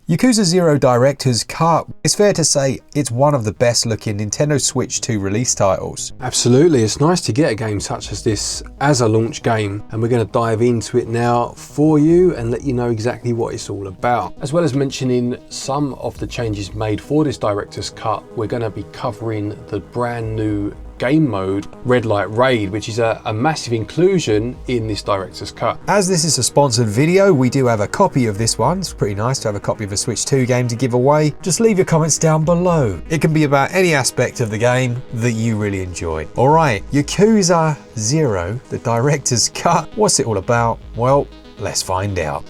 Yakuza 0 Director's Cut, it's fair to say it's one of the best looking Nintendo Switch 2 release titles. Absolutely, it's nice to get a game such as this as a launch game, and we're going to dive into it now for you and let you know exactly what it's all about. As well as mentioning some of the changes made for this Director's Cut, we're going to be covering the brand new game mode Red Light Raid, which is a massive inclusion in this Director's Cut. As this is a sponsored video, we do have a copy of this one. It's pretty nice to have a copy of a Switch 2 game to give away. Just leave your comments down below. It can be about any aspect of the game that you really enjoy. Alright, Yakuza 0, the Director's Cut. What's it all about? Well, let's find out.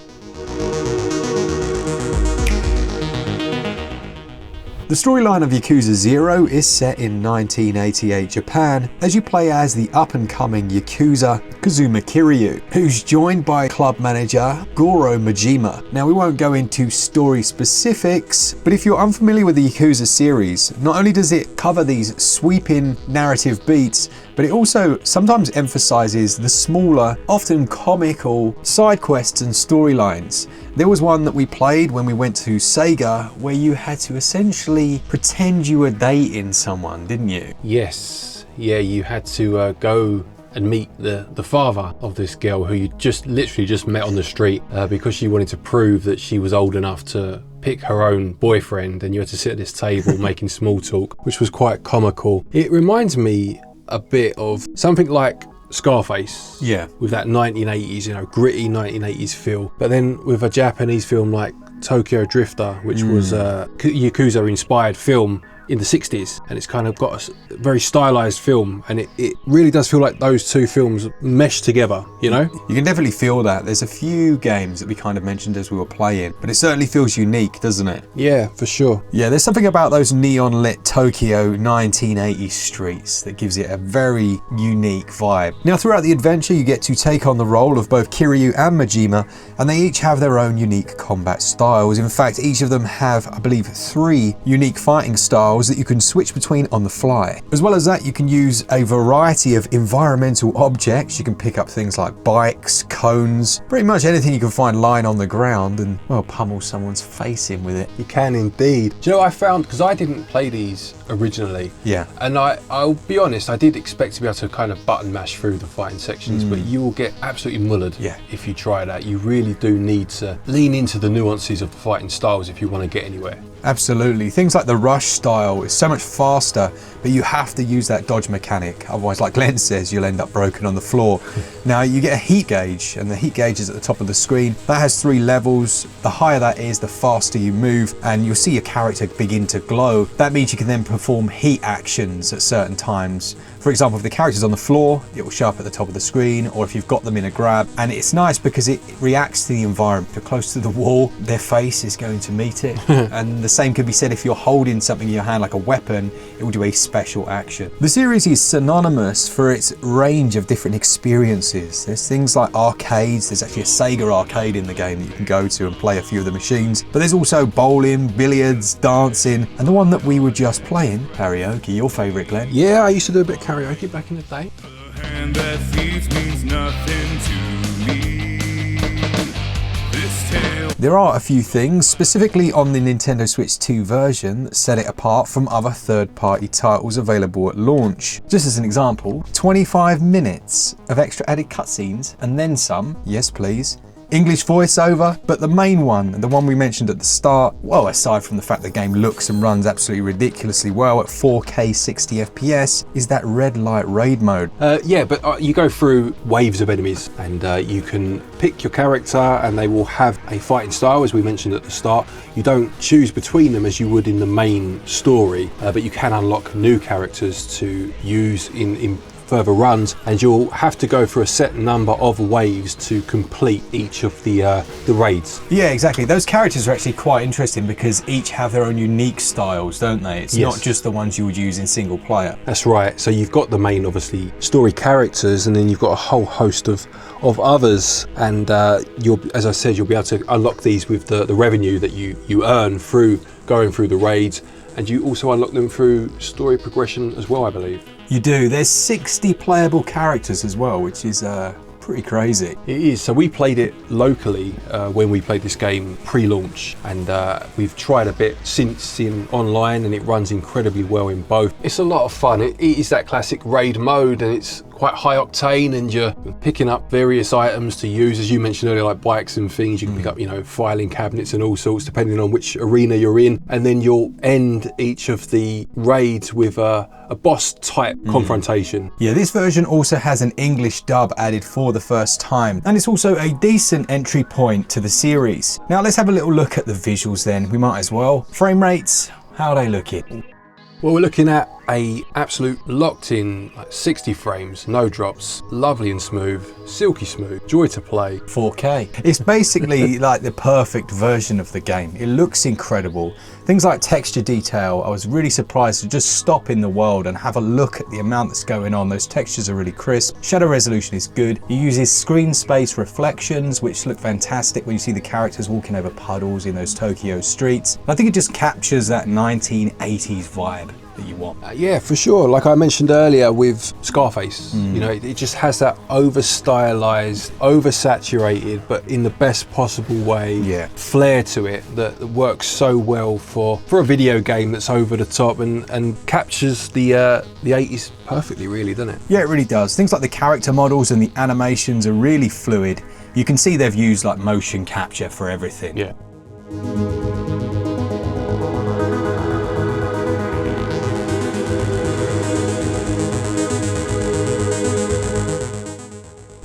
The storyline of Yakuza 0 is set in 1988 Japan as you play as the up-and-coming Yakuza Kazuma Kiryu, who's joined by club manager Goro Majima. Now, we won't go into story specifics, but if you're unfamiliar with the Yakuza series, not only does it cover these sweeping narrative beats, but it also sometimes emphasizes the smaller, often comical side quests and storylines. There was one that we played when we went to Sega where you had to essentially pretend you were dating someone, didn't you? Yes, yeah, you had to go and meet the father of this girl who you literally just met on the street because she wanted to prove that she was old enough to pick her own boyfriend, and you had to sit at this table making small talk, which was quite comical. It reminds me a bit of something like Scarface, yeah, with that 1980s, gritty 1980s feel, but then with a Japanese film like Tokyo Drifter, which was a Yakuza inspired film in the 60s, and it's kind of got a very stylized film, and it really does feel like those two films mesh together, you know? You can definitely feel that. There's a few games that we kind of mentioned as we were playing, but it certainly feels unique, doesn't it? Yeah, for sure. Yeah, there's something about those neon lit Tokyo 1980s streets that gives it a very unique vibe. Now, throughout the adventure, you get to take on the role of both Kiryu and Majima, and they each have their own unique combat styles. In fact, each of them have, I believe, 3 unique fighting styles that you can switch between on the fly. As well as that, you can use a variety of environmental objects. You can pick up things like bikes, cones, pretty much anything you can find lying on the ground and, well, pummel someone's face in with it. You can indeed. Do you know what I found? Because I didn't play these originally. Yeah. And I'll be honest, I did expect to be able to kind of button mash through the fighting sections, but you will get absolutely mullered if you try that. You really do need to lean into the nuances of the fighting styles if you want to get anywhere. Absolutely. Things like the rush style is so much faster, but you have to use that dodge mechanic. Otherwise, like Glen says, you'll end up broken on the floor. Now, you get a heat gauge, and the heat gauge is at the top of the screen. That has 3 levels. The higher that is, the faster you move, and you'll see your character begin to glow. That means you can then perform heat actions at certain times. For example, if the character's on the floor, it will show up at the top of the screen, or if you've got them in a grab. And it's nice because it reacts to the environment. If you're close to the wall, their face is going to meet it. And the same could be said if you're holding something in your hand like a weapon, it will do a special action. The series is synonymous for its range of different experiences. There's things like arcades. There's actually a Sega arcade in the game that you can go to and play a few of the machines. But there's also bowling, billiards, dancing, and the one that we were just playing, karaoke, your favorite, Glen. Yeah, I used to do a bit of karaoke back in the day. A hand that feeds means nothing to me. This tale. There are a few things, specifically on the Nintendo Switch 2 version, that set it apart from other third-party titles available at launch. Just as an example, 25 minutes of extra added cutscenes, and then some, yes please. English voiceover, but the main one, the one we mentioned at the start, well, aside from the fact the game looks and runs absolutely ridiculously well at 4K 60 FPS, is that Red Light Raid mode. Yeah, but you go through waves of enemies, and you can pick your character, and they will have a fighting style, as we mentioned at the start. You don't choose between them as you would in the main story, but you can unlock new characters to use in further runs, and you'll have to go through a set number of waves to complete each of the raids. Yeah, exactly. Those characters are actually quite interesting because each have their own unique styles, don't they? It's not just the ones you would use in single player. That's right. So you've got the main, obviously, story characters, and then you've got a whole host of others, and as I said, you'll be able to unlock these with the revenue that you earn through going through the raids, and you also unlock them through story progression as well, I believe. You do. There's 60 playable characters as well, which is pretty crazy. It is. So we played it locally when we played this game pre-launch, and we've tried a bit since in online, and it runs incredibly well in both. It's a lot of fun. It is that classic raid mode, and it's quite high octane, and you're picking up various items to use, as you mentioned earlier, like bikes and things. You can pick up, you know, filing cabinets and all sorts, depending on which arena you're in, and then you'll end each of the raids with a boss type confrontation. Yeah, this version also has an English dub added for the first time, and it's also a decent entry point to the series. Now let's have a little look at the visuals then, we might as well. Frame rates, how are they looking? Well, we're looking at a absolute locked in, like 60 frames, no drops, lovely and smooth, silky smooth, joy to play. 4K. It's basically like the perfect version of the game. It looks incredible. Things like texture detail, I was really surprised to just stop in the world and have a look at the amount that's going on. Those textures are really crisp. Shadow resolution is good. It uses screen space reflections, which look fantastic when you see the characters walking over puddles in those Tokyo streets. I think it just captures that 1980s vibe that you want. Yeah, for sure. Like I mentioned earlier with Scarface, you know, it just has that over stylized, over saturated, but in the best possible way, flair to it that works so well for a video game that's over the top and captures the 80s perfectly, really, doesn't it? Yeah, it really does. Things like the character models and the animations are really fluid. You can see they've used like motion capture for everything. Yeah.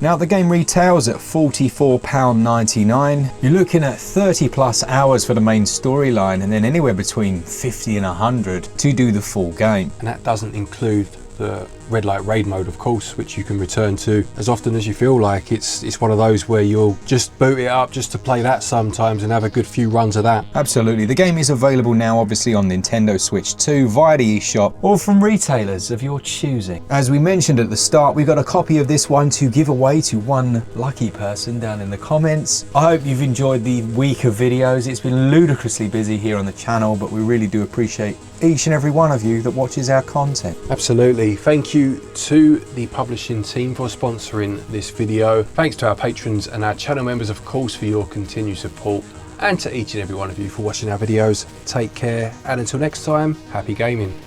Now the game retails at £44.99. You're looking at 30 plus hours for the main storyline, and then anywhere between 50 and 100 to do the full game. And that doesn't include the red light raid mode, of course, which you can return to as often as you feel like. It's one of those where you'll just boot it up just to play that sometimes and have a good few runs of that. Absolutely. The game is available now obviously on Nintendo Switch 2 via the eShop or from retailers of your choosing. As we mentioned at the start, we got a copy of this one to give away to one lucky person down in the comments. I hope you've enjoyed the week of videos. It's been ludicrously busy here on the channel, but we really do appreciate each and every one of you that watches our content. Absolutely. Thank you to the publishing team for sponsoring this video. Thanks to our patrons and our channel members, of course, for your continued support, and to each and every one of you for watching our videos. Take care, and until next time, happy gaming.